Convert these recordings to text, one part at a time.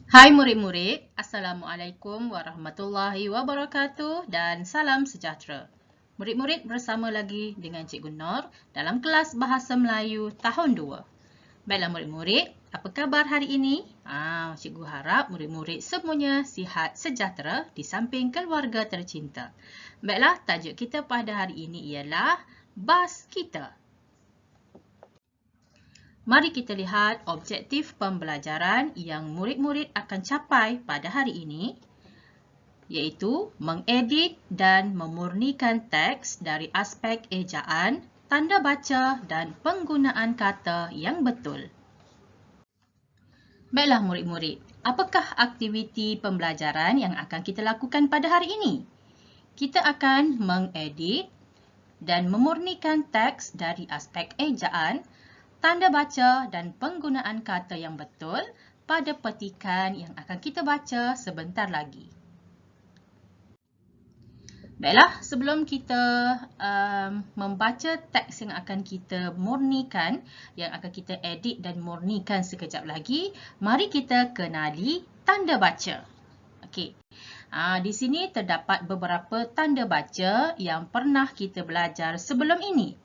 Hai murid-murid, Assalamualaikum warahmatullahi wabarakatuh dan salam sejahtera. Murid-murid bersama lagi dengan Cikgu Nur dalam kelas Bahasa Melayu tahun 2. Baiklah murid-murid, apa khabar hari ini? Cikgu harap murid-murid semuanya sihat sejahtera di samping keluarga tercinta. Baiklah, tajuk kita pada hari ini ialah bas kita. Mari kita lihat objektif pembelajaran yang murid-murid akan capai pada hari ini, iaitu mengedit dan memurnikan teks dari aspek ejaan, tanda baca dan penggunaan kata yang betul. Baiklah murid-murid, apakah aktiviti pembelajaran yang akan kita lakukan pada hari ini? Kita akan mengedit dan memurnikan teks dari aspek ejaan, tanda baca dan penggunaan kata yang betul pada petikan yang akan kita baca sebentar lagi. Baiklah, sebelum kita membaca teks yang akan kita murnikan, yang akan kita edit dan murnikan sekejap lagi, mari kita kenali tanda baca. Okey. Di sini terdapat beberapa tanda baca yang pernah kita belajar sebelum ini.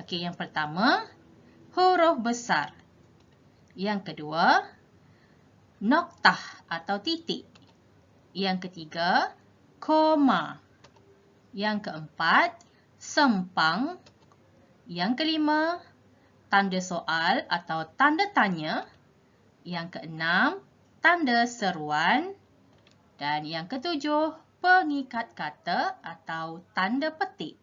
Okey, yang pertama, huruf besar. Yang kedua, noktah atau titik. Yang ketiga, koma. Yang keempat, sempang. Yang kelima, tanda soal atau tanda tanya. Yang keenam, tanda seruan. Dan yang ketujuh, pengikat kata atau tanda petik.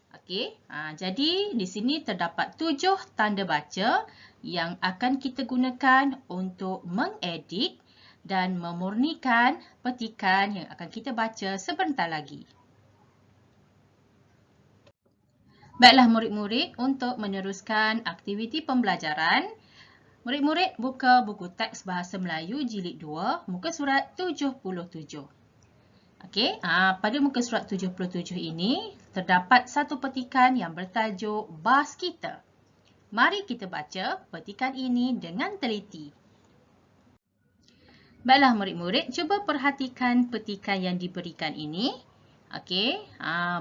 Okey, jadi di sini terdapat 7 tanda baca yang akan kita gunakan untuk mengedit dan memurnikan petikan yang akan kita baca sebentar lagi. Baiklah murid-murid, untuk meneruskan aktiviti pembelajaran, murid-murid buka buku teks Bahasa Melayu Jilid 2, muka surat 77. Okey, pada muka surat 77 ini terdapat satu petikan yang bertajuk bas kita. Mari kita baca petikan ini dengan teliti. Baiklah murid-murid, cuba perhatikan petikan yang diberikan ini. Okey,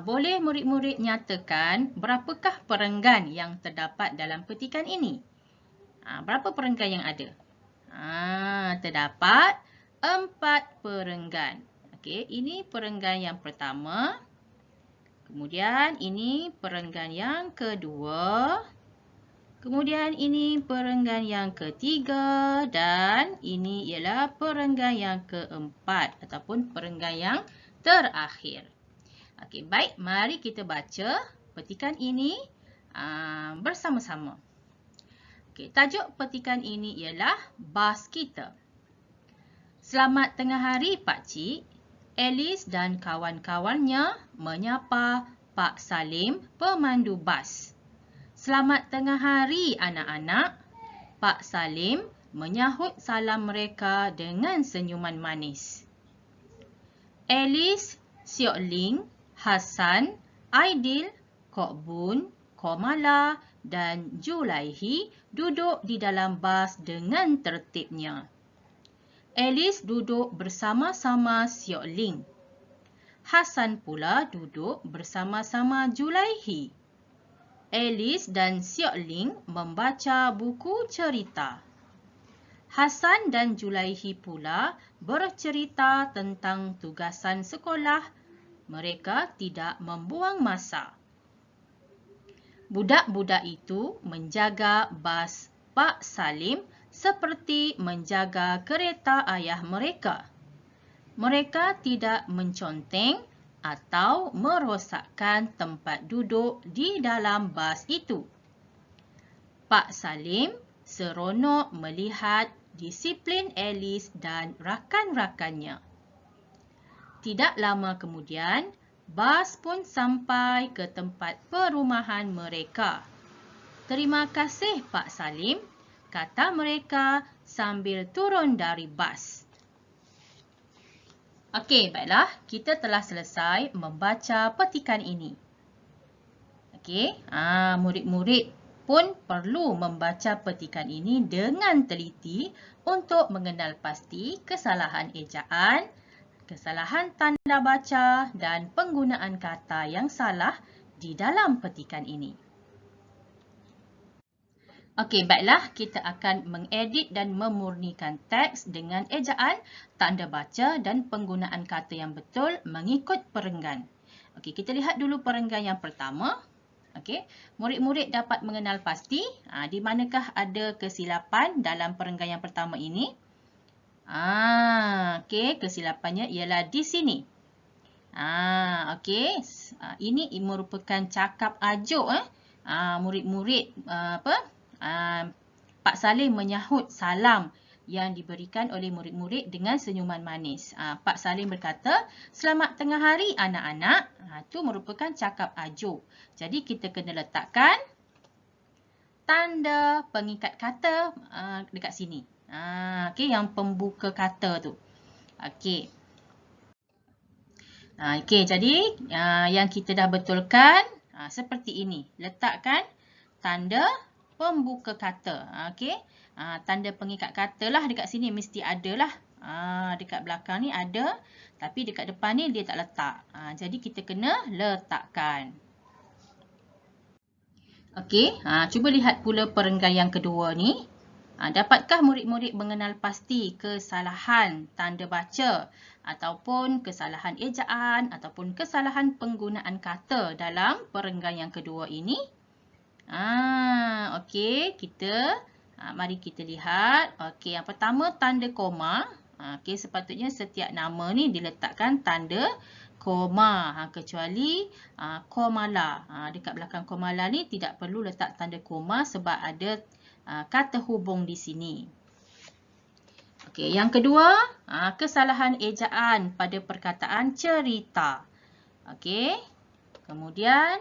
boleh murid-murid nyatakan berapakah perenggan yang terdapat dalam petikan ini? Berapa perenggan yang ada? Terdapat 4 perenggan. Okey, ini perenggan yang pertama. Kemudian ini perenggan yang kedua. Kemudian ini perenggan yang ketiga dan ini ialah perenggan yang keempat ataupun perenggan yang terakhir. Okey, baik, mari kita baca petikan ini bersama-sama. Okey, tajuk petikan ini ialah bas kita. Selamat tengah hari Pak Cik. Alice dan kawan-kawannya menyapa Pak Salim, pemandu bas. Selamat tengah hari anak-anak. Pak Salim menyahut salam mereka dengan senyuman manis. Alice, Siok Ling, Hassan, Aidil, Kok Bun, Komala dan Julaihi duduk di dalam bas dengan tertibnya. Alice duduk bersama-sama Siok Ling. Hassan pula duduk bersama-sama Julaihi. Alice dan Siok Ling membaca buku cerita. Hassan dan Julaihi pula bercerita tentang tugasan sekolah. Mereka tidak membuang masa. Budak-budak itu menjaga bas Pak Salim seperti menjaga kereta ayah mereka. Mereka tidak menconteng atau merosakkan tempat duduk di dalam bas itu. Pak Salim seronok melihat disiplin Alice dan rakan-rakannya. Tidak lama kemudian, bas pun sampai ke tempat perumahan mereka. Terima kasih Pak Salim, kata mereka sambil turun dari bas. Okey, baiklah, kita telah selesai membaca petikan ini. Okey, murid-murid pun perlu membaca petikan ini dengan teliti untuk mengenal pasti kesalahan ejaan, kesalahan tanda baca dan penggunaan kata yang salah di dalam petikan ini. Okey, baiklah, kita akan mengedit dan memurnikan teks dengan ejaan, tanda baca dan penggunaan kata yang betul mengikut perenggan. Okey, kita lihat dulu perenggan yang pertama. Okey, murid-murid dapat mengenal pasti di manakah ada kesilapan dalam perenggan yang pertama ini. Okey, kesilapannya ialah di sini. Okey, ini merupakan cakap ajuk. Murid-murid Pak Salim menyahut salam yang diberikan oleh murid-murid dengan senyuman manis. Pak Salim berkata, "Selamat tengah hari anak-anak." Itu merupakan cakap ajuk. Jadi kita kena letakkan tanda pengikat kata dekat sini. Okey, yang pembuka kata tu. Okey. Okey, jadi yang kita dah betulkan seperti ini. Letakkan tanda pembuka kata. Okey. Tanda pengikat kata lah dekat sini mesti ada lah. Dekat belakang ni ada. Tapi dekat depan ni dia tak letak. Jadi kita kena letakkan. Okey. Cuba lihat pula perenggan yang kedua ni. Dapatkah murid-murid mengenal pasti kesalahan tanda baca ataupun kesalahan ejaan ataupun kesalahan penggunaan kata dalam perenggan yang kedua ini? Okey, mari kita lihat. Okey, yang pertama tanda koma. Okey, sepatutnya setiap nama ni diletakkan tanda koma. Kecuali komala. Dekat belakang komala ni tidak perlu letak tanda koma sebab ada kata hubung di sini. Okey, yang kedua, kesalahan ejaan pada perkataan cerita. Okey. Kemudian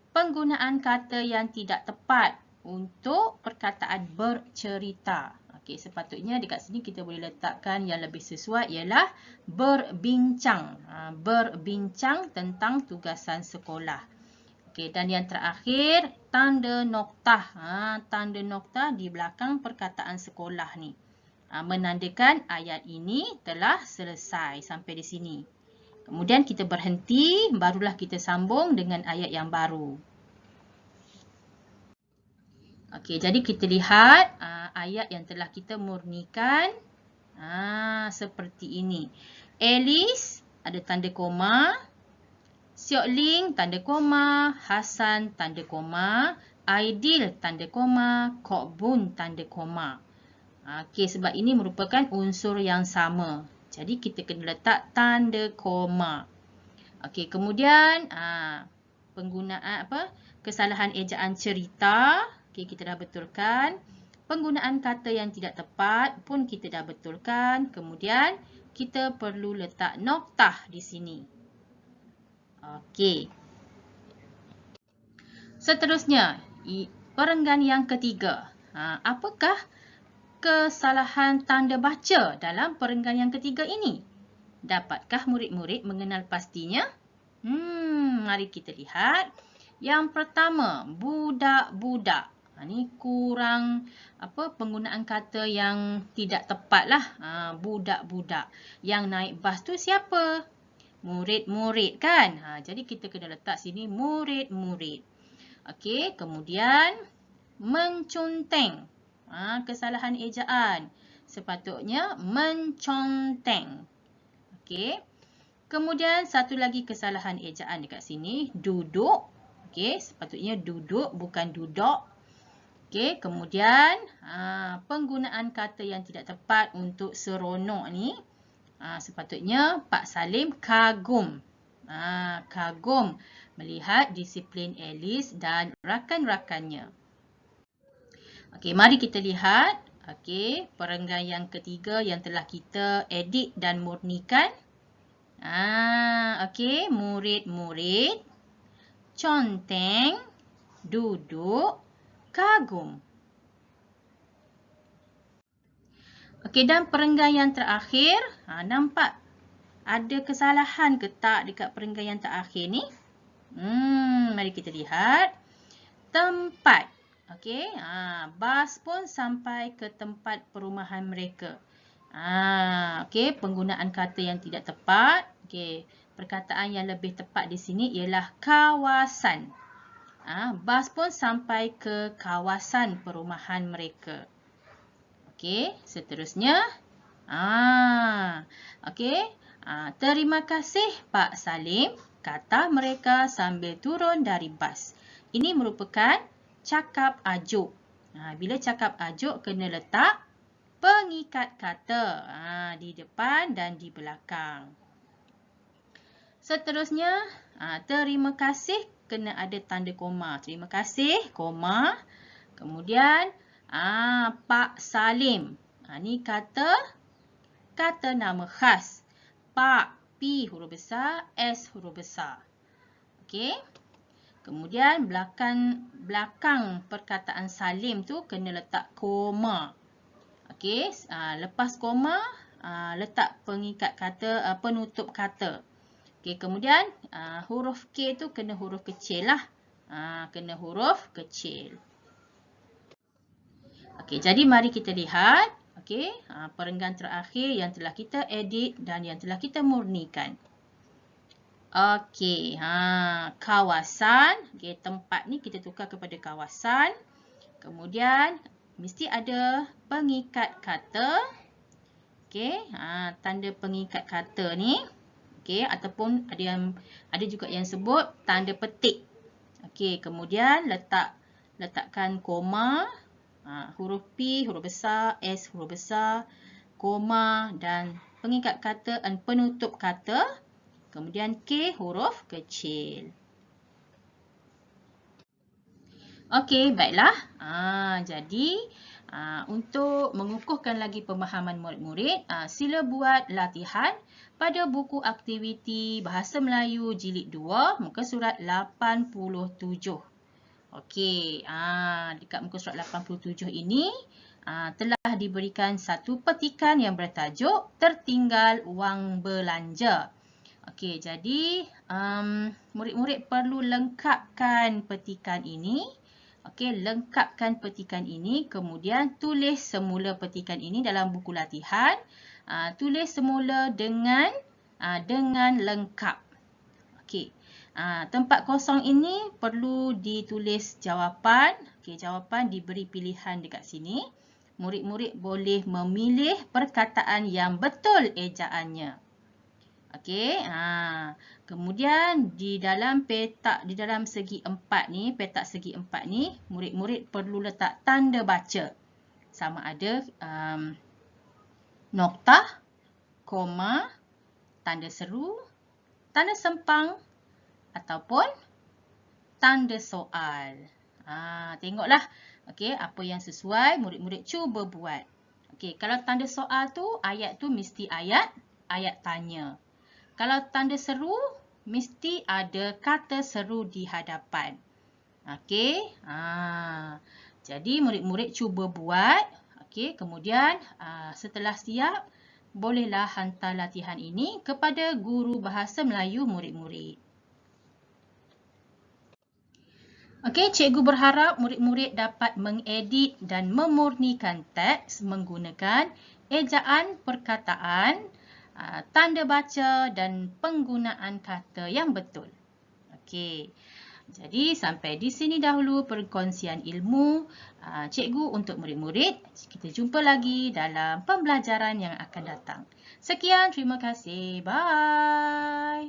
penggunaan kata yang tidak tepat untuk perkataan bercerita. Okey, sepatutnya dekat sini kita boleh letakkan yang lebih sesuai ialah berbincang. Berbincang tentang tugasan sekolah. Okey, dan yang terakhir, tanda noktah. Tanda noktah di belakang perkataan sekolah ni. Menandakan ayat ini telah selesai sampai di sini. Kemudian kita berhenti, barulah kita sambung dengan ayat yang baru. Okey, jadi kita lihat ayat yang telah kita murnikan seperti ini. Alice ada tanda koma, Siok Ling tanda koma, Hasan tanda koma, Aidil tanda koma, Kok Bun tanda koma. Okey, sebab ini merupakan unsur yang sama. Jadi kita kena letak tanda koma. Okey, kemudian penggunaan kesalahan ejaan cerita. Okey, kita dah betulkan. Penggunaan kata yang tidak tepat pun kita dah betulkan. Kemudian kita perlu letak noktah di sini. Okey. Seterusnya, perenggan yang ketiga. Apakah kesalahan tanda baca dalam perenggan yang ketiga ini? Dapatkah murid-murid mengenal pastinya? Mari kita lihat. Yang pertama, budak-budak. Ini kurang penggunaan kata yang tidak tepat lah. Budak-budak. Yang naik bas tu siapa? Murid-murid kan? Jadi kita kena letak sini murid-murid. Okey, kemudian menconteng. Kesalahan ejaan. Sepatutnya menconteng. Okey. Kemudian satu lagi kesalahan ejaan dekat sini, duduk. Okey, sepatutnya duduk bukan duduk. Okey, kemudian penggunaan kata yang tidak tepat untuk seronok ni, sepatutnya Pak Salim kagum. Kagum melihat disiplin Alice dan rakan-rakannya. Okey, mari kita lihat. Okey, perenggan yang ketiga yang telah kita edit dan murnikan. Okey, murid-murid, conteng, duduk, kagum. Okey, dan perenggan yang terakhir, nampak ada kesalahan ke tak dekat perenggan yang terakhir ni? Mari kita lihat. Tempat. Okey, bas pun sampai ke tempat perumahan mereka. Okey, penggunaan kata yang tidak tepat. Okey, perkataan yang lebih tepat di sini ialah kawasan. Bas pun sampai ke kawasan perumahan mereka. Okey, seterusnya. Okey. Terima kasih Pak Salim, kata mereka sambil turun dari bas. Ini merupakan cakap ajuk. Bila cakap ajuk, kena letak pengikat kata di depan dan di belakang. Seterusnya, terima kasih kena ada tanda koma. Terima kasih, koma. Kemudian, Pak Salim. Ni kata nama khas. Pak, P huruf besar, S huruf besar. Okey. Kemudian belakang perkataan Salim tu kena letak koma. Okey, lepas koma letak pengikat kata, penutup kata. Okey, kemudian huruf K tu kena huruf kecil lah. Kena huruf kecil. Okey, jadi mari kita lihat okey, perenggan terakhir yang telah kita edit dan yang telah kita murnikan. Okey, kawasan. Okey, tempat ni kita tukar kepada kawasan. Kemudian mesti ada pengikat kata. Okey, tanda pengikat kata ni. Okey, ataupun ada juga yang sebut tanda petik. Okey, kemudian letakkan koma, huruf P huruf besar, S huruf besar, koma dan pengikat kata dan penutup kata. Kemudian K huruf kecil. Okey, baiklah. Jadi untuk mengukuhkan lagi pemahaman murid-murid, sila buat latihan pada buku aktiviti Bahasa Melayu Jilid 2, muka surat 87. Okey, dekat muka surat 87 ini telah diberikan satu petikan yang bertajuk Tertinggal Wang Belanja. Okey, jadi murid-murid perlu lengkapkan petikan ini. Okey, lengkapkan petikan ini, kemudian tulis semula petikan ini dalam buku latihan. Tulis semula dengan lengkap. Okey. Tempat kosong ini perlu ditulis jawapan. Okey, jawapan diberi pilihan dekat sini. Murid-murid boleh memilih perkataan yang betul ejaannya. Okey, kemudian di dalam segi 4 ni, petak segi 4 ni, murid-murid perlu letak tanda baca. Sama ada noktah, koma, tanda seru, tanda sempang ataupun tanda soal. Tengoklah okey, apa yang sesuai, murid-murid cuba buat. Okey, kalau tanda soal tu, ayat tu mesti ayat tanya. Kalau tanda seru, mesti ada kata seru di hadapan. Okey. Jadi murid-murid cuba buat. Okey, kemudian setelah siap, bolehlah hantar latihan ini kepada guru bahasa Melayu murid-murid. Okey, cikgu berharap murid-murid dapat mengedit dan memurnikan teks menggunakan ejaan perkataan, tanda baca dan penggunaan kata yang betul. Okey. Jadi sampai di sini dahulu perkongsian ilmu cikgu untuk murid-murid. Kita jumpa lagi dalam pembelajaran yang akan datang. Sekian, terima kasih. Bye.